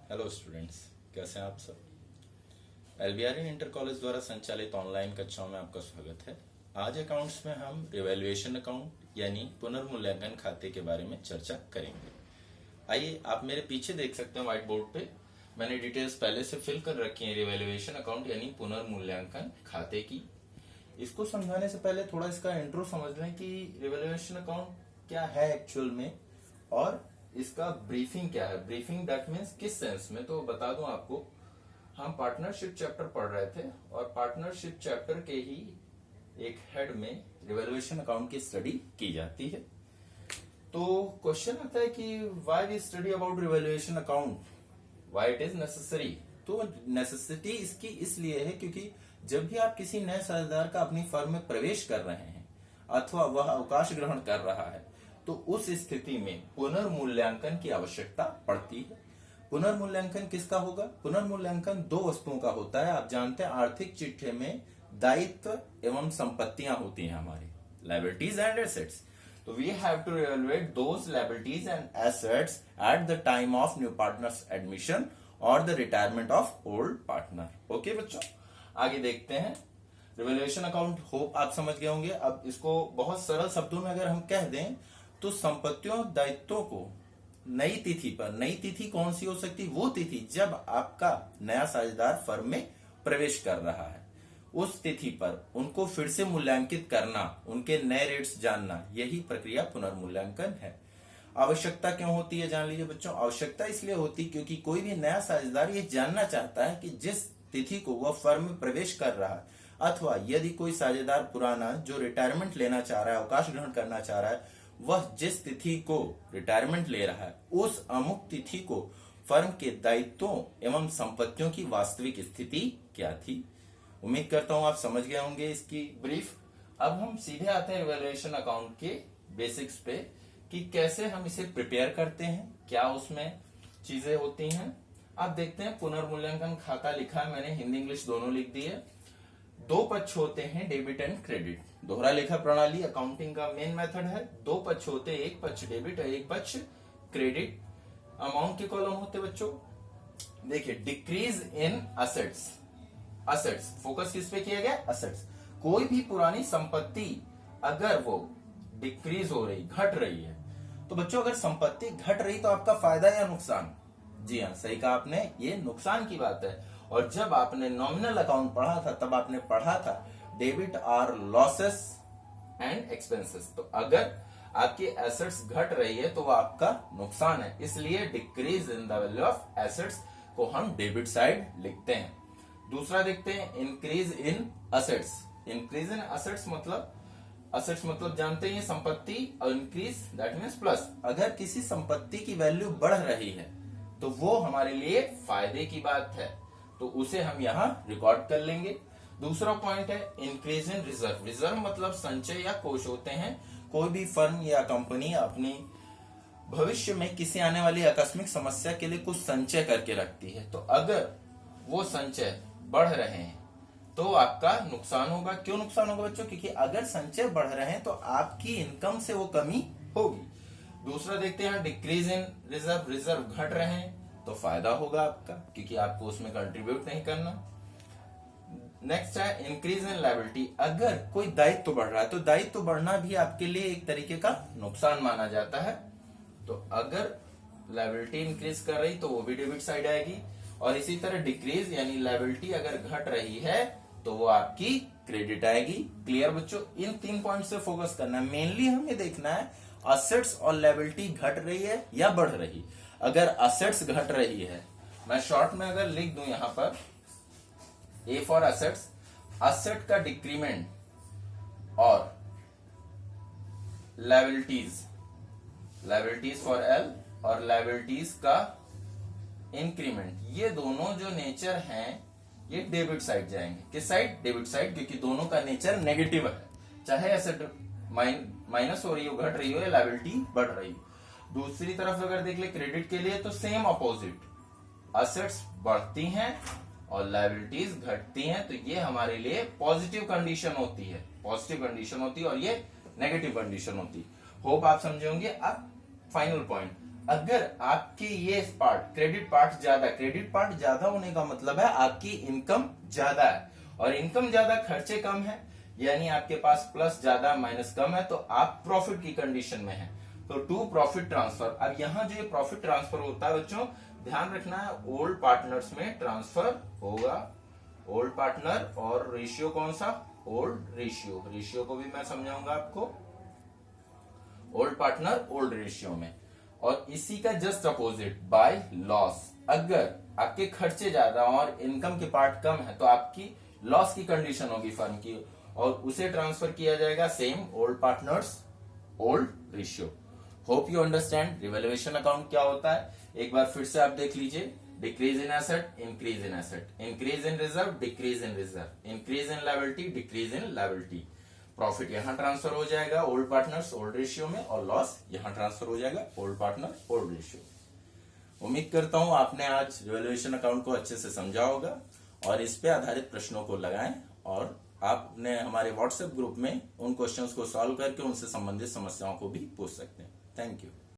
Hello students, कैसे हैं आप सब। एलबीआर इंटर कॉलेज द्वारा संचालित ऑनलाइन कक्षाओं में आपका स्वागत है। आज अकाउंट्स में हम रिवैल्यूएशन अकाउंट यानी पुनर्मूल्यांकन खाते के बारे में चर्चा करेंगे। आइए, आप मेरे पीछे देख सकते हैं व्हाइट बोर्ड पे मैंने डिटेल्स पहले से फिल कर रखी है रिवैल्यूएशन अकाउंट यानी पुनर्मूल्यांकन खाते की। इसको समझाने से पहले थोड़ा इसका इंट्रो समझ लें कि रिवैल्यूएशन अकाउंट क्या है एक्चुअल में और इसका ब्रीफिंग क्या है। ब्रीफिंग दैट मीन्स किस सेंस में, तो बता दूं आपको, हम पार्टनरशिप चैप्टर पढ़ रहे थे और पार्टनरशिप चैप्टर के ही एक हेड में रिवैल्यूएशन अकाउंट की स्टडी की जाती है। तो क्वेश्चन आता है कि why we study about revaluation account, why it is necessary. तो नेसेसिटी इसकी इसलिए है क्योंकि जब भी आप किसी नए साझेदार का अपनी फर्म में प्रवेश कर रहे हैं अथवा वह अवकाश ग्रहण कर रहा है तो उस स्थिति में पुनर्मूल्यांकन की आवश्यकता पड़ती है। पुनर्मूल्यांकन किसका होगा? पुनर्मूल्यांकन दो वस्तुओं का होता है। आप जानते हैं आर्थिक चिट्ठे में दायित्व एवं संपत्तियां होती हैं हमारी, लायबिलिटीज एंड एसेट्स। तो we have to evaluate those liabilities and assets at the time of new partners admission और the retirement of old partner. Okay बच्चों, आगे देखते हैं। रिवैल्यूएशन अकाउंट होप आप समझ गए होंगे। अब इसको बहुत सरल शब्दों में अगर हम कह दें तो संपत्तियों दायित्वों को नई तिथि पर, नई तिथि कौन सी हो सकती? वो तिथि जब आपका नया साझेदार फर्म में प्रवेश कर रहा है, उस तिथि पर उनको फिर से मूल्यांकित करना, उनके नए रेट्स जानना, यही प्रक्रिया पुनर्मूल्यांकन है। आवश्यकता क्यों होती है जान लीजिए बच्चों। आवश्यकता इसलिए होती क्योंकि कोई भी नया साझेदार ये जानना चाहता है कि जिस तिथि को वह फर्म में प्रवेश कर रहा है अथवा यदि कोई साझेदार पुराना जो रिटायरमेंट लेना चाह रहा है, अवकाश ग्रहण करना चाह रहा है, वह जिस तिथि को रिटायरमेंट ले रहा है उस अमुक तिथि को फर्म के दायित्वों एवं संपत्तियों की वास्तविक स्थिति क्या थी। उम्मीद करता हूं आप समझ गए होंगे इसकी ब्रीफ। अब हम सीधे आते हैं रिवैल्यूएशन अकाउंट के बेसिक्स पे कि कैसे हम इसे प्रिपेयर करते हैं, क्या उसमें चीजें होती हैं। आप देखते हैं पुनर्मूल्यांकन खाता लिखा है मैंने, हिंदी इंग्लिश दोनों लिख दी है। दो पक्ष होते हैं, डेबिट एंड क्रेडिट। दोहरा लेखा प्रणाली अकाउंटिंग का मेन मेथड है। दो पक्ष होते हैं, एक पक्ष डेबिट और एक पक्ष क्रेडिट। अमाउंट के कॉलम होते बच्चों, देखिए decrease in assets. Assets focus किस पे किया गया? असेट्स। कोई भी पुरानी संपत्ति अगर वो डिक्रीज हो रही, घट रही है, तो बच्चों अगर संपत्ति घट रही तो आपका फायदा या नुकसान? जी हाँ, सही कहा आपने, ये नुकसान की बात है। और जब आपने नॉमिनल अकाउंट पढ़ा था तब आपने पढ़ा था debit R losses and expenses. तो अगर आपकी एसेट्स घट रही है तो वो आपका नुकसान है, इसलिए decrease in the value of assets को हम डेबिट साइड लिखते हैं। दूसरा देखते हैं increase in assets. Increase in assets मतलब जानते हैं संपत्ति, और इंक्रीज दैट मीन्स प्लस। अगर किसी संपत्ति की वैल्यू बढ़ रही है तो वो हमारे लिए फायदे की बात है, तो उसे हम यहाँ रिकॉर्ड कर लेंगे। दूसरा पॉइंट है इंक्रीज इन रिजर्व। रिजर्व मतलब संचय या कोष होते हैं। कोई भी फर्म या कंपनी अपनी भविष्य में किसी आने वाली आकस्मिक समस्या के लिए कुछ संचय करके रखती है, तो अगर वो संचय बढ़ रहे हैं तो आपका नुकसान होगा। क्यों नुकसान होगा बच्चों? क्योंकि अगर संचय बढ़ रहे हैं तो आपकी इनकम से वो कमी होगी। दूसरा देखते हैं डिक्रीज इन रिजर्व। रिजर्व घट रहे हैं तो फायदा होगा आपका, क्योंकि आपको उसमें कंट्रीब्यूट नहीं करना। नेक्स्ट है इंक्रीज इन लायबिलिटी। अगर कोई दायित्व बढ़ रहा है तो दायित्व बढ़ना भी आपके लिए एक तरीके का नुकसान माना जाता है। तो अगर लायबिलिटी इंक्रीज कर रही तो वो भी डेबिट साइड आएगी। और इसी तरह डिक्रीज यानी लायबिलिटी अगर घट रही है तो वो आपकी क्रेडिट आएगी। क्लियर बच्चों? इन 3 पॉइंट से फोकस करना है। मेनली हमें देखना है असेट्स और लायबिलिटी घट रही है या बढ़ रही। अगर असेट्स घट रही है, मैं शॉर्ट में अगर लिख दूं यहां पर ए फॉर असेट्स, असेट का डिक्रीमेंट और लायबिलिटीज फॉर एल और लायबिलिटीज का इंक्रीमेंट, ये दोनों जो नेचर हैं ये डेबिट साइड जाएंगे। किस साइड? डेबिट साइड, क्योंकि दोनों का नेचर नेगेटिव है। चाहे एसेट माइनस हो रही हो, घट रही हो, या लायबिलिटी बढ़ रही हो। दूसरी तरफ अगर देख ले क्रेडिट के लिए तो सेम अपोजिट, असेट्स बढ़ती हैं और लायबिलिटीज घटती हैं, तो ये हमारे लिए पॉजिटिव कंडीशन होती है। पॉजिटिव कंडीशन होती है और ये नेगेटिव कंडीशन होती है। होप आप समझे होंगे। अब फाइनल पॉइंट, अगर आपके ये पार्ट क्रेडिट पार्ट ज्यादा होने का मतलब है आपकी इनकम ज्यादा है, और इनकम ज्यादा खर्चे कम है, यानी आपके पास प्लस ज्यादा माइनस कम है, तो आप प्रॉफिट की कंडीशन में है। तो टू प्रॉफिट ट्रांसफर। अब यहाँ जो ये प्रॉफिट ट्रांसफर होता है बच्चों, ध्यान रखना है ओल्ड पार्टनर्स में ट्रांसफर होगा, ओल्ड पार्टनर, और रेशियो कौन सा, ओल्ड रेशियो। रेशियो को भी मैं समझाऊंगा आपको, ओल्ड पार्टनर ओल्ड रेशियो में। और इसी का जस्ट अपोजिट बाय लॉस। अगर आपके खर्चे ज्यादा और इनकम के पार्ट कम है तो आपकी लॉस की कंडीशन होगी फर्म की, और उसे ट्रांसफर किया जाएगा same old partners old ratio. Hope you understand revaluation account क्या होता है। एक बार फिर से आप देख लीजिए, decrease in asset, increase in asset, increase in reserve, decrease in reserve, increase in liability, decrease in liability. Profit यहां ट्रांसफर हो जाएगा ओल्ड पार्टनर्स ओल्ड रेशियो में, और लॉस यहां ट्रांसफर हो जाएगा ओल्ड पार्टनर ओल्ड रेशियो। उम्मीद करता हूं आपने आज रिवैल्यूएशन अकाउंट को अच्छे से समझा होगा, और इस पे आधारित प्रश्नों को लगाएं, और आपने हमारे व्हाट्सएप ग्रुप में उन क्वेश्चंस को सॉल्व करके उनसे संबंधित समस्याओं को भी पूछ सकते हैं। Thank you.